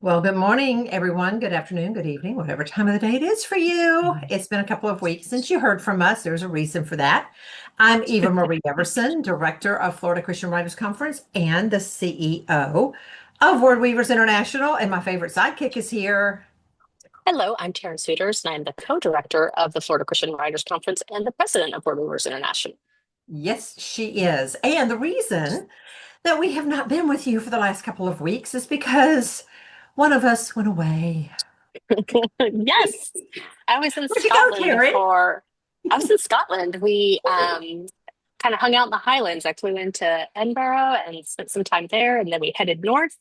Well, good morning, everyone. Good afternoon, good evening, whatever time of the day it is for you. It's been a couple of weeks since you heard from us. There's a reason for that. I'm Eva Marie Everson, Director of Florida Christian Writers Conference and the CEO of Word Weavers International. And my favorite sidekick is here. Hello, I'm Taryn Souders, and I'm the co-director of the Florida Christian Writers Conference and the president of Souders International. Yes, she is. And the reason that we have not been with you for the last couple of weeks is because one of us went away. Yes, I was in Where'd you go, Scotland Taryn? for. I was in Scotland. We kind of hung out in the Highlands. Actually, went to Edinburgh and spent some time there, and then we headed north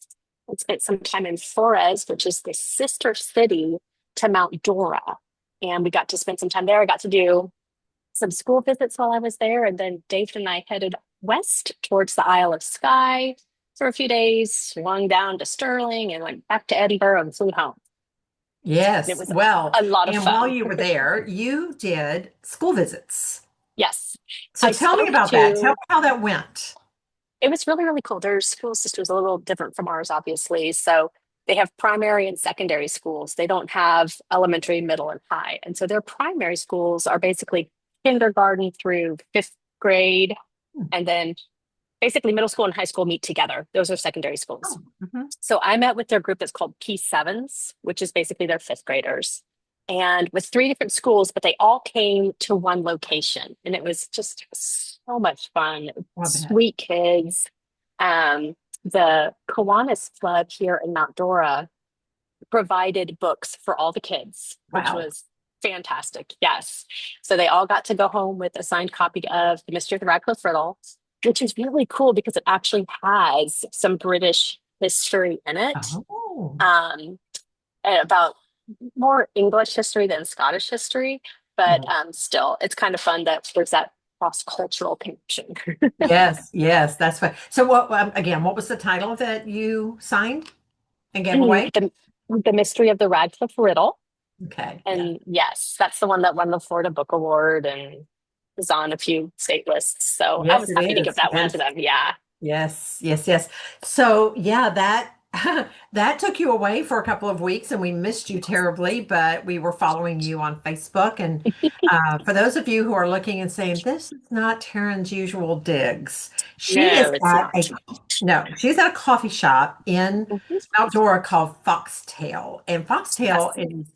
and spent some time in Forres, which is the sister city to Mount Dora. And we got to spend some time there. I got to do some school visits while I was there, and then Dave and I headed west towards the Isle of Skye for a few days, swung down to Stirling, and went back to Edinburgh and flew home. It Yes. was Well, a lot of and while fun. you were there, you did school visits. Yes, So I tell me spoke about that. Tell me to. how that went. It was really, really cool. Their school system is a little different from ours, obviously. So they have primary and secondary schools. They don't have elementary, middle, and high. And so their primary schools are basically kindergarten through fifth grade, and then basically middle school and high school meet together. Those are secondary schools. Oh, mhm. So I met with their group that's called P7s, which is basically their fifth graders, and with three different schools, but they all came to one location. And it was just so much fun. I bet. Sweet kids. The Kiwanis Club here in Mount Dora provided books for all the kids, which Wow. was fantastic. Yes. So they all got to go home with a signed copy of The Mystery of the Radcliffe Riddle, which is really cool because it actually has some British history in it, Oh, um, about more English history than Scottish history. But oh. still, it's kind of fun that there's that cross-cultural connection. Yes, yes, that's fine. So again, what was the title that you signed and gave away? the Mystery of the Radcliffe Riddle. Okay, yeah. And yes, that's the one that won the Florida Book Award and is on a few state lists. So I Yes, was it happy to give is. that one to Yes. them. Yeah. Yes, yes, yes. So yeah, that that took you away for a couple of weeks, and we missed you terribly, but we were following you on Facebook. And for those of you who are looking and saying, "This is not Taryn's usual digs," she is No, it's at not. she's at a coffee shop in Mhm. Mount Dora called Foxtail. And Foxtail Yes.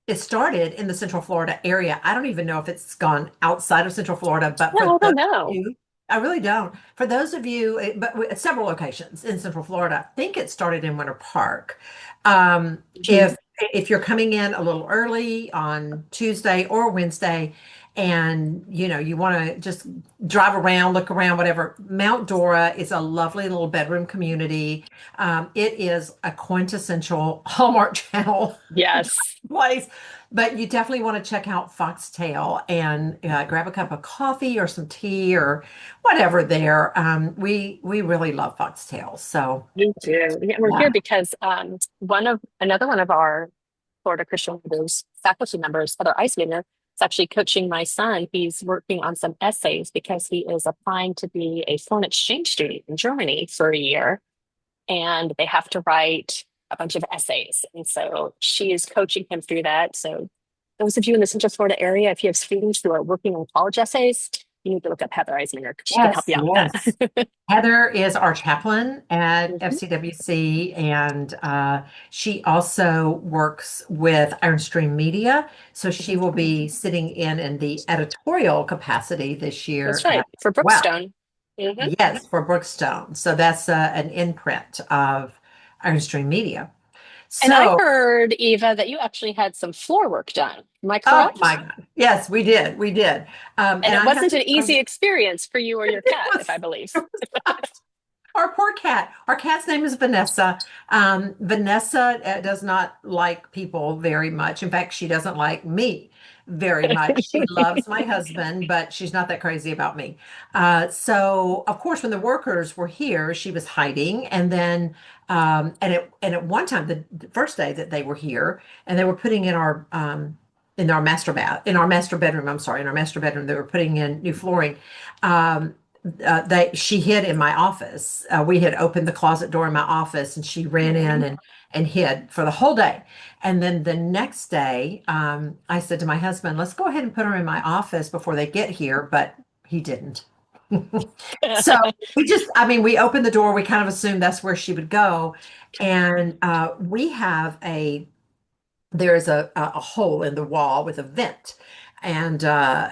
it started in the Central Florida area. I don't even know if it's gone outside of Central Florida, but for No, I those don't of know. you I really don't. For those of you, at several locations in Central Florida, I think it started in Winter Park. Um, Mhm. if if you're coming in a little early on Tuesday or Wednesday, and you want to just drive around, look around, whatever, Mount Dora is a lovely little bedroom community. It is a quintessential Hallmark Channel Yes. place. But you definitely want to check out Foxtail and grab a cup of coffee or some tea or whatever there. We really love Foxtail. So Me too. Yeah, we're here yeah. because another one of our Florida Christian Leaders faculty members, Heather Eismaner, is actually coaching my son. He's working on some essays because he is applying to be a foreign exchange student in Germany for a year, and they have to write a bunch of essays. And so she is coaching him through that. So those of you in the Central Florida area, if you have students who are working on college essays, you need to look up Heather Eismaner because she can help Yes, you out with yes. that. Heather is our chaplain at Mhm. FCWC, and she also works with Iron Stream Media. So she will be sitting in the editorial capacity this year That's as right. For well. Brookstone. Hmm. Yes, for Brookstone. So that's an imprint of Iron Stream Media. And I So, heard, Eva, that you actually had some floor work done. Am I oh my correct? God. Yes, we did. We did. And And it I have wasn't to an tell easy you, experience for you or your it cat, if I was, believe. it was not. Our poor cat. Our cat's name is Vanessa. Vanessa does not like people very much. In fact, she doesn't like me very much. She loves my husband, but she's not that crazy about me. So, of course, when the workers were here, she was hiding. And then, and at one time, the first day that they were here, and they were putting in our master bedroom. I'm sorry, in our master bedroom, they were putting in new flooring. she hid in my office. We had opened the closet door in my office, and she ran in Mhm. and hid for the whole day. And then the next day, I said to my husband, "Let's go ahead and put her in my office before they get here," but he didn't. So I mean, we opened the door. We kind of assumed that's where she would go, and we have there is a hole in the wall with a vent, and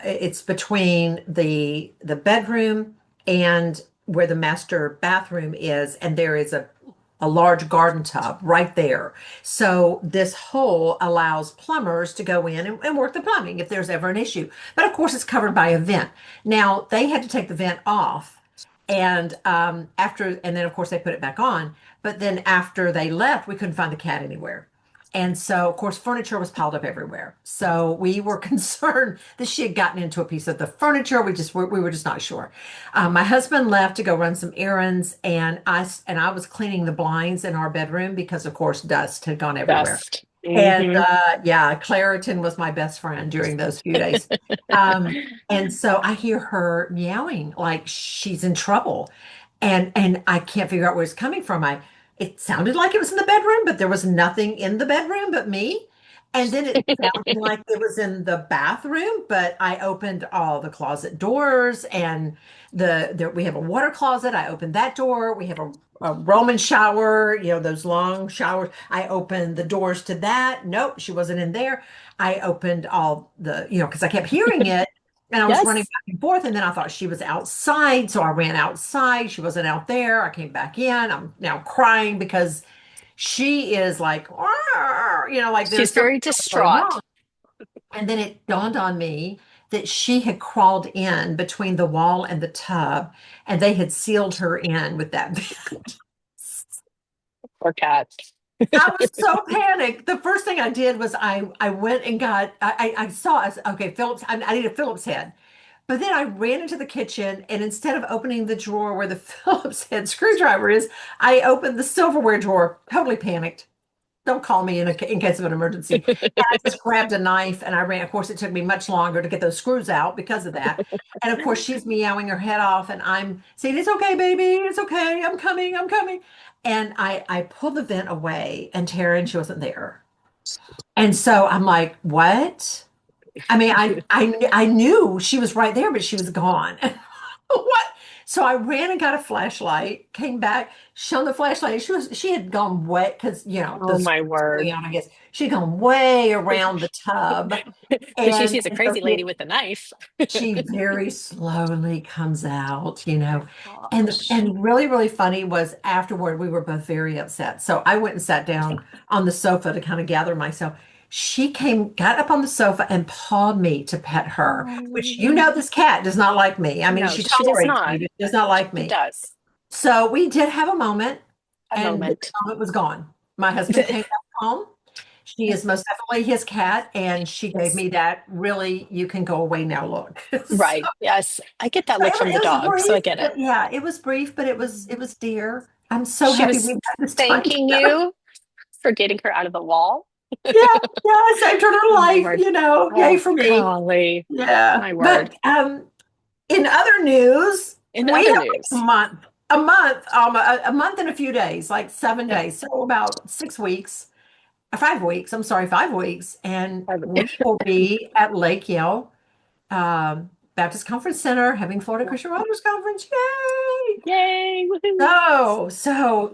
it's between the bedroom and where the master bathroom is, and there is a large garden tub right there. So this hole allows plumbers to go in and work the plumbing if there's ever an issue. But of course, it's covered by a vent. Now they had to take the vent off, and and then of course they put it back on. But then after they left, we couldn't find the cat anywhere. And so, of course, furniture was piled up everywhere. So we were concerned that she had gotten into a piece of the furniture. We were just not sure. My husband left to go run some errands, and I was cleaning the blinds in our bedroom because, of course, dust had gone everywhere. Dust. And Hmm. yeah, Claritin was my best friend during those few days. Um, and so I hear her meowing like she's in trouble. And I can't figure out where it's coming from. It sounded like it was in the bedroom, but there was nothing in the bedroom but me. And then it sounded like it was in the bathroom, but I opened all the closet doors, and we have a water closet. I opened that door. We have a Roman shower, those long showers. I opened the doors to that. Nope, she wasn't in there. I opened all because I kept hearing it, and I was running Yes. back and forth. And then I thought she was outside. So I ran outside. She wasn't out there. I came back in. I'm now crying because she is like, "Arr," like She's there's something very really distraught. wrong. And then it dawned on me that she had crawled in between the wall and the tub, and they had sealed her in with that. Poor cat. I was so panicked. The first thing I did was I went and got I saw us okay Phillips. I need a Phillips head, but then I ran into the kitchen, and instead of opening the drawer where the Phillips head screwdriver is, I opened the silverware drawer. Totally panicked. Don't call me in case of an emergency. And I just grabbed a knife and I ran. Of course, it took me much longer to get those screws out because of that. And of course, she's meowing her head off, and I'm saying, "It's okay, baby. It's okay. I'm coming. I'm coming." And I pulled the vent away, and Taryn, she wasn't there. And so I'm like, "What?" I mean, I knew she was right there, but she was gone. What? So I ran and got a flashlight, came back, shone the flashlight. She had gone wet because the Oh screw my was going word. on, I guess. She'd gone way around the tub. But she And, sees a and so crazy lady with a knife. she very slowly comes out. And Gosh. and really, really funny was afterward, we were both very upset. So I went and sat down on the sofa to kind of gather myself. She got up on the sofa and pawed me to pet her, which Oh, this cat does not like me. I mean, no, she she does tolerates me, not. but she does not like She me. does. So we did have a moment, A and the moment. moment was gone. My husband came back home. She is most definitely his cat, and she gave Yes. me that really, you can go away now look. So Right. Yes. I get that look from the it was dog, so I brief, get it. but yeah, it was brief, but it was dear. I'm so She happy was we've had this time thanking together. you for getting her out of the wall. Yeah, yeah, I saved her Oh my life, word. yay Oh, for me. golly. Yeah. My word. But in other news, In we other have news. a month and a few days, like 7 days, so about 6 weeks, 5 weeks, I'm sorry, 5 weeks, and we will be at Lake Yale Baptist Conference Center having Florida Christian Writers Conference. Yay! Yay. Woohoo. So,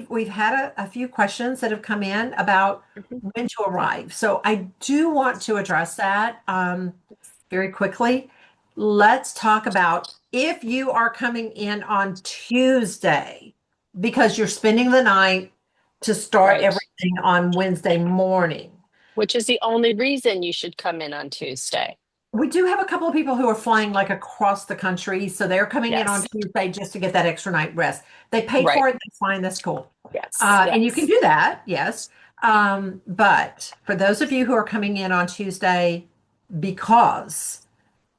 we've had a few questions that have come in about Mhm. when to arrive. So I do want to address that very quickly. Let's talk about if you are coming in on Tuesday because you're spending the night to start Right. everything on Wednesday morning. Which is the only reason you should come in on Tuesday. We do have a couple of people who are flying like across the country, so they're coming in on Yes. Tuesday just to get that extra night rest. They paid Right. for it, that's fine, that's cool. Yes. And you can Yes. do that, yes. But for those of you who are coming in on Tuesday because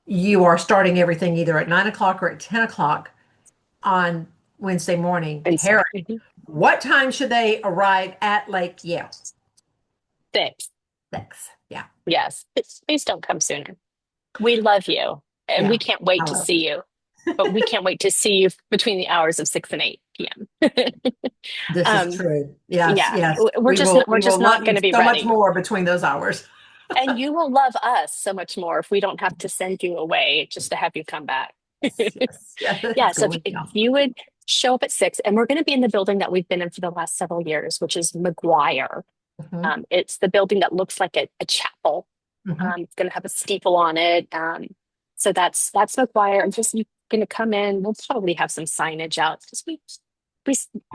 you are starting everything either at 9 o'clock or at 10 o'clock on Wednesday morning, Wednesday. Taryn, Mhm. what time should they arrive at Lake Yale? Thanks. 6. Yeah, Yes. Please don't come sooner. We love you and we yeah. can't wait I to love see you. but we can't wait to see you between the hours of 6 and 8 p.m. This is Um, true. Yes, yeah, yes. we're just We we're will just love not you going to be so much ready. more between those hours. And you will love us so much more if we don't have to send you away just to have you come back. Yes, yes. Yeah, Yeah, that's so going if down. you would show up at 6, and we're going to be in the building that we've been in for the last several years, which is McGuire. Hmm. It's the building that looks like a chapel. Hmm. It's going to have a steeple on it. So that's McGuire. And just you're going to come in. We'll probably have some signage out because we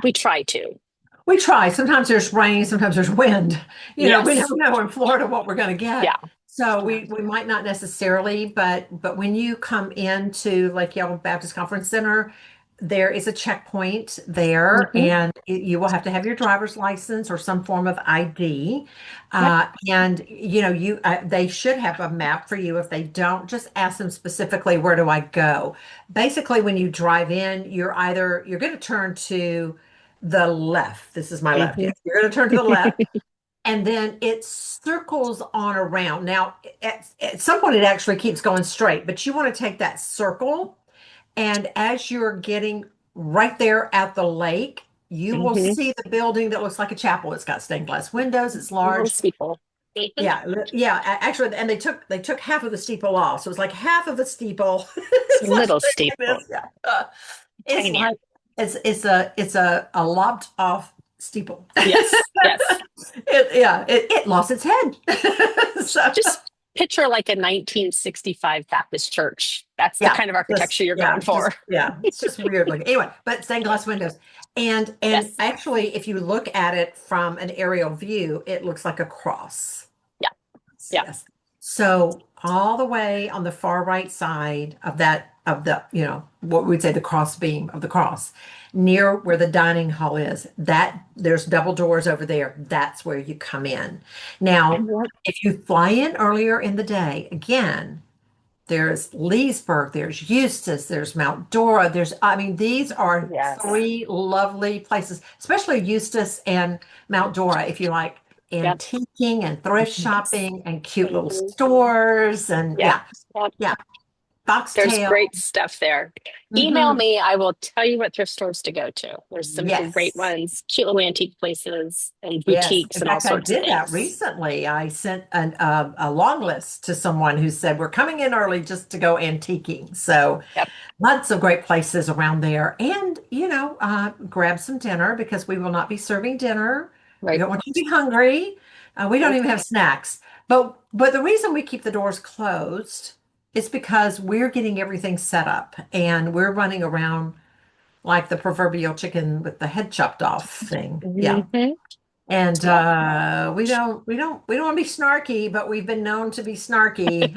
we try to. We try. Sometimes there's rain, sometimes there's wind. We Yes. don't know in Florida what we're going to Yeah. get. So Yeah. we might not necessarily, but when you come into Lake Yale Baptist Conference Center, there is a checkpoint there, Hmm. and you will have to have your driver's license or some form of ID. Yep. And you they should have a map for you. If they don't, just ask them specifically, where do I go? Basically, when you drive in, you're going to turn to the left. This is my left. Hmm. Yes, you're going to turn to the left, and then it circles on around. Now, at some point, it actually keeps going straight, but you want to take that circle, and as you're getting right there at the lake, you will Hmm. see the building that looks like a chapel. It's got stained glass windows. It's Little large. steeple. Mhm. Yeah, yeah. Actually, and they took half of the steeple off, so it's like half of a steeple. It's a It's like little like steeple. this. Yeah. It's Tiny. like it's a lopped off steeple. Yes. Yes. It lost its head. So Just picture like a 1965 Baptist church. That's the yeah, kind of architecture you're going for. it's just weird looking. Anyway, but stained glass windows. And Yes. actually, if you look at it from an aerial view, it looks like a cross. Yeah. Yes, Yeah. yes. So all the way on the far right side of the what we'd say the cross beam of the cross, near where the dining hall is, that there's double doors over there. That's where you come in. Now, Yep. if you fly in earlier in the day, again, there's Leesburg, there's Eustis, there's Mount Dora. I mean, these are Yes. three lovely places, especially Eustis and Mount Dora, if you like Yep. antiquing and thrift Yes. shopping and cute little Hmm. stores. And Yep. yeah, Yep. yeah, There's Foxtail. great stuff there. Email Hmm. me. I will tell you what thrift stores to go to. There's some great Yes. ones, cute little antique places and Yes. boutiques In and all fact, I sorts of did that things. recently. I sent a long list to someone who said, we're coming in early just to go antiquing. So, Yep. lots of great places around there. And, grab some dinner because we will not be serving dinner. We Right. don't want you to be hungry. We don't Nope. even have snacks. But the reason we keep the doors closed is because we're getting everything set up and we're running around like the proverbial chicken with the head chopped off thing. Yeah. Hmm. And Yeah. we don't want to be snarky, but we've been known to be snarky.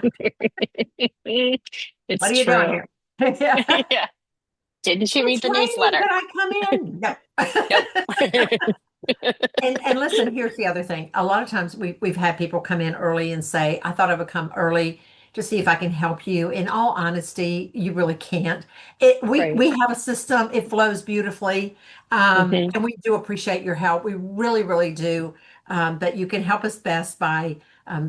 What It's are you doing true. here? Yeah. Yeah. Didn't you read It's the raining. newsletter? Can I come in? Nope. No. And listen, here's the other thing. A lot of times we've had people come in early and say, I thought I would come early to see if I can help you. In all honesty, you really can't. We Right. have a system, it flows beautifully. Hmm. And we do appreciate your help. We really, really do. But you can help us best by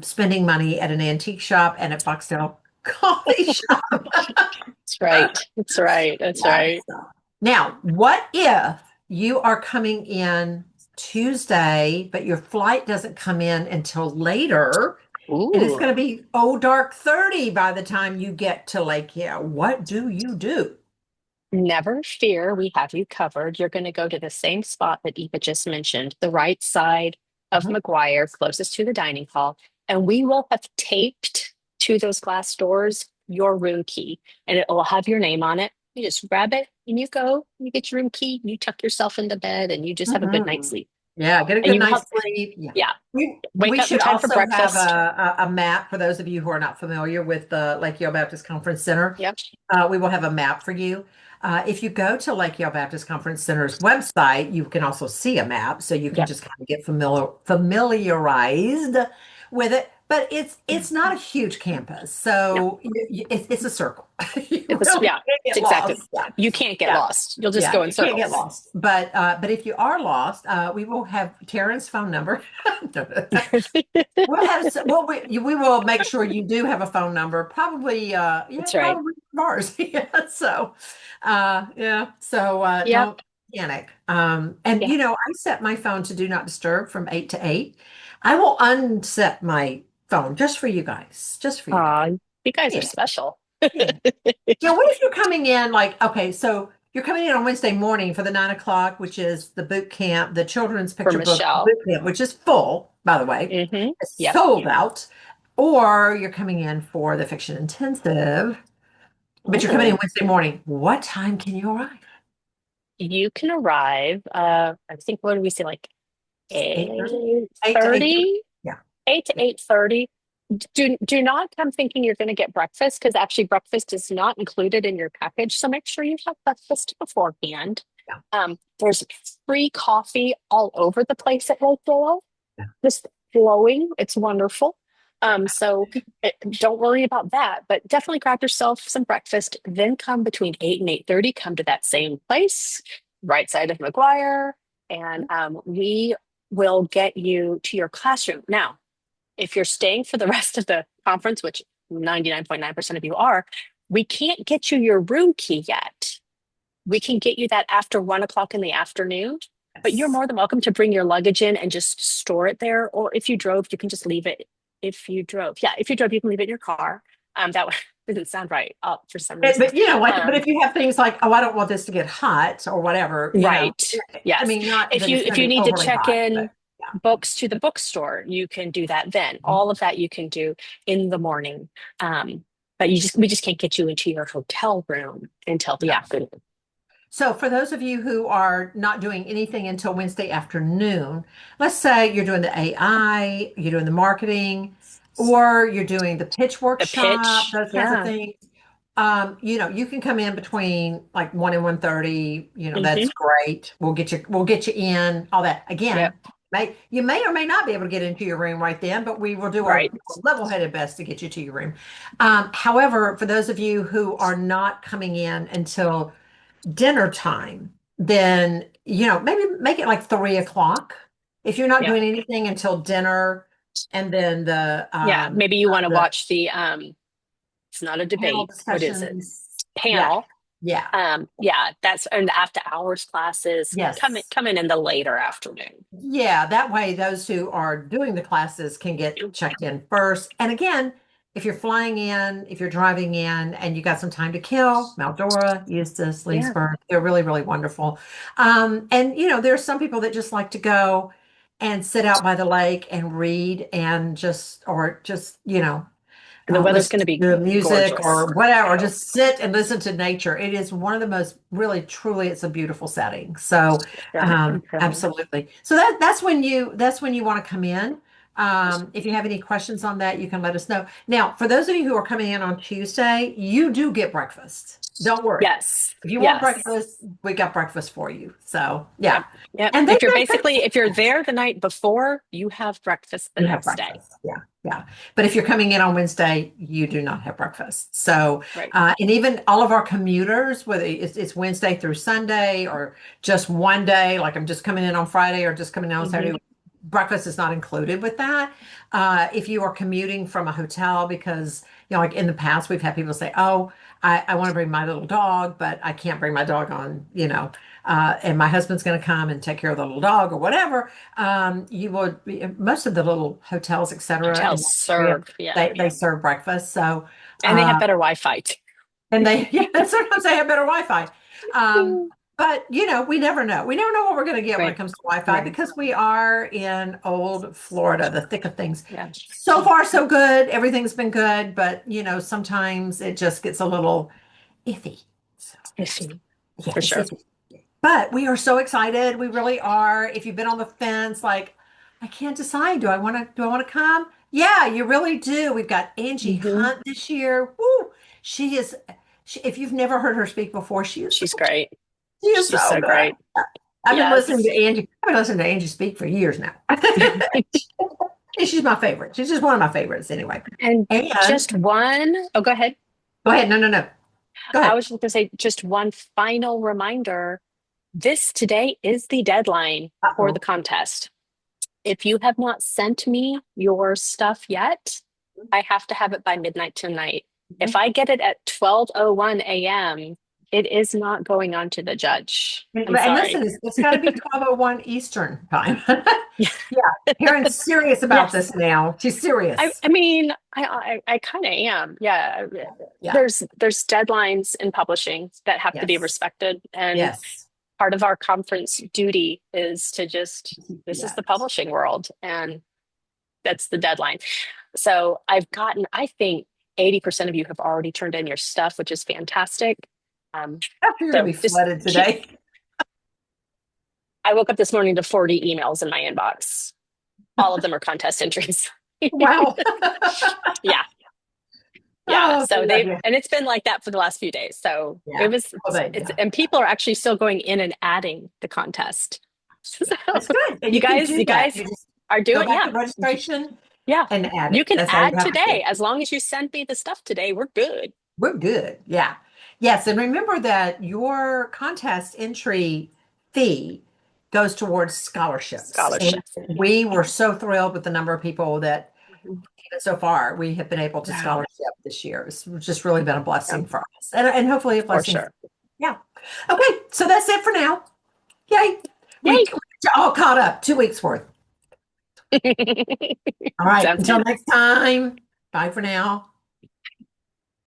spending money at an antique shop and at Foxtail Coffee Shop. That's right. That's right. That's right. Yes. Now, what if you are coming in Tuesday, but your flight doesn't come in until later, and it's going Ooh. to be dark 30 by the time you get to Lake Yale? What do you do? Never fear, we have you covered. You're going to go to the same spot that Eva just mentioned, the right side of Mhm. McGuire, closest to the dining hall. And we will have taped to those glass doors your room key, and it will have your name on it. You just grab it and you go, you get your room key, you tuck yourself into bed, and you just have a good night's Mhm. sleep. Yeah, get a And good you night's have, sleep. Yeah. yeah, We wake up in should time for also have breakfast. a map for those of you who are not familiar with the Lake Yale Baptist Conference Center. Yep, We will have a map for you. If you go to Lake Yale Baptist Conference Center's website, you can also see a map, so you can yep. just kind of get familiarized with it. But it's not a huge campus, No, so it's a circle. You really yeah, can't it's get exactly. lost. Yeah, You can't get yeah. lost. You'll just Yeah, go in you can't get circles. lost. But if you are lost, we will have Taryn's phone number. We'll have we will make sure you do have a phone number. Probably yeah, That's right. probably ours. Yeah, so Yep. don't panic. And Yeah. I set my phone to do not disturb from 8 to 8. I will unset my phone just for you guys. Just for you guys. Aw, you guys are Yeah. special. Yeah. Now, what if you're coming in like, okay, so you're coming in on Wednesday morning for the 9 o'clock, which is the boot camp, the children's For picture book Michelle. boot camp, which is full, by the way. Mm-hmm. It's Yep. sold out. Or you're coming in for the fiction intensive, but you're coming in Oh, Wednesday morning. What time can you arrive? you can arrive. I think what did we say? Like 8:30? eight 8 to 8:30? thirty, Yeah. 8 to 8:30. Do not come thinking you're going to get breakfast because actually breakfast is not included in your package. So make sure you have breakfast beforehand. Yeah. There's free coffee all over the place at Lakeville, Yeah. just flowing. It's wonderful. Yeah. So don't worry about that, but definitely grab yourself some breakfast. Then come between 8 and 8:30. Come to that same place, right side of McGuire, and we will get you to your classroom. Now, if you're staying for the rest of the conference, which 99.9% of you are, we can't get you your room key yet. We can get you that after 1 o'clock in the afternoon, but you're Yes. more than welcome to bring your luggage in and just store it there. Or if you drove, you can just leave it. If you drove, yeah, if you drove, you can leave it in your car. That didn't sound right for some reason. But but Um, if you have things like, oh, I don't want this to get hot or whatever, right. I Yes. mean, not If that you it's if going to you be need to overly check hot, but in yeah. books to the bookstore, you can do that then. All of that you can do in the morning. But we just can't get you into your hotel room until the No. afternoon. So for those of you who are not doing anything until Wednesday afternoon, let's say you're doing the AI, you're doing the marketing, or you're doing the pitch The workshop, pitch, those kinds of yeah. things. You can come in between like 1 and 1:30. Hmm. That's great. We'll get you in, all that. Yep. Again, you may or may not be able to get into your room right then, but we will do our Right. level-headed best to get you to your room. However, for those of you who are not coming in until dinner time, then, maybe make it like 3 o'clock. If you're not Yeah. doing anything until dinner, and then Yeah. Maybe you want to the watch the it's not a panel debate. What is it? discussions. Yeah. Panel. Yeah. Yeah, that's and the after hours classes Yes. come in the later afternoon. Yeah, that way those who are doing the classes can get checked in first. And again, if you're flying in, if you're driving in and you got some time to kill, Maldora, Eustis, Yeah. Leesburg, they're really, really wonderful. And there's some people that just like to go and sit out by the lake and read and And the weather's listen going to be to music gorgeous. or whatever, or So, just sit and listen to nature. It is one of the most really, truly, it's a beautiful setting. So, yeah, I'm feeling absolutely. So that's when you want to come in. If you have any questions on that, you can let us know. Now, for those of you who are coming in on Tuesday, you do get breakfast. Don't worry. yes. If you want Yes. breakfast, we got breakfast for you. So, Yep. yeah. Yep. And they If you're there the night before, you have breakfast the You have next day. breakfast. Yeah, yeah. But if you're coming in on Wednesday, you do not have breakfast. So, Right. and even all of our commuters, whether it's Wednesday through Sunday or just one day, like I'm just coming in on Friday or just coming in on Hmm. Saturday, breakfast is not included with that. If you are commuting from a hotel, because, like in the past, we've had people say, oh, I want to bring my little dog, but I can't bring my dog on, and my husband's going to come and take care of the little dog or whatever. Most of the little hotels, etc., in Hotels that area, serve. Yeah. they serve breakfast. So, And they have uh, better Wi-Fi too. and they yeah, sometimes they have better Wi-Fi. But we never know. We never know what we're going to get when it Right. comes to Wi-Fi Right. because we are in old Florida, the thick of things. Yeah. So far, so good. Everything's been good, but sometimes it just gets a little iffy. So, Iffy, yeah, for it's sure. iffy. But we are so excited. We really are. If you've been on the fence, like, I can't decide. Do I want to come? Yeah, you really do. We've got Angie Hmm. Hunt this year. Woo! If you've never heard her speak before, She's great. she is She's so so great. good. Yes. I've been listening to Angie speak for years now. And she's my favorite. She's just one of my favorites anyway. And And just one, oh, go ahead. go ahead. No, no, no. Go I ahead. was just going to say, just one final reminder. This today is the deadline for the Uh-oh. contest. If you have not sent me your stuff yet, I have to have it by midnight tonight. If I get it at 12:01 a.m., it is not going on to the judge. I'm And listen, sorry. it's got to be 12:01 Eastern time. Yeah, Taryn's serious about Yes. this now. She's serious. I mean, I kind of am. Yeah. Yeah. There's deadlines in publishing that have to be Yes. respected. And Yes. part of our conference duty is to just, this is Yeah. the publishing world, and that's the deadline. So I've gotten, I think 80% of you have already turned in your stuff, which is fantastic. Um, I feel you're gonna so be just flooded keep, today. I woke up this morning to 40 emails in my inbox. All of them are contest entries. Wow. Yeah. Yeah. Oh, So we love you. and it's been like that for the last few days. So Yeah. Well, yeah. and people are actually still going in and adding the contest. So That's good. And you can do you that. guys You just are go doing, back yeah, to registration yeah. and add You it. can That's all you add have to do. today. As long as you send me the stuff today, we're good. We're good. Yeah. Yes. And remember that your contest entry fee goes towards scholarships. And Scholarships. Yeah. we were so thrilled with the number of people that Mhm. so far we have been able to Yeah. scholarship this year. It's just really been a Yeah, blessing for us and hopefully a for blessing. sure. Yeah. Okay. So that's it for now. Yay. We Yay. all caught up 2 weeks worth. All right. Sounds Until good. next time. Bye for now.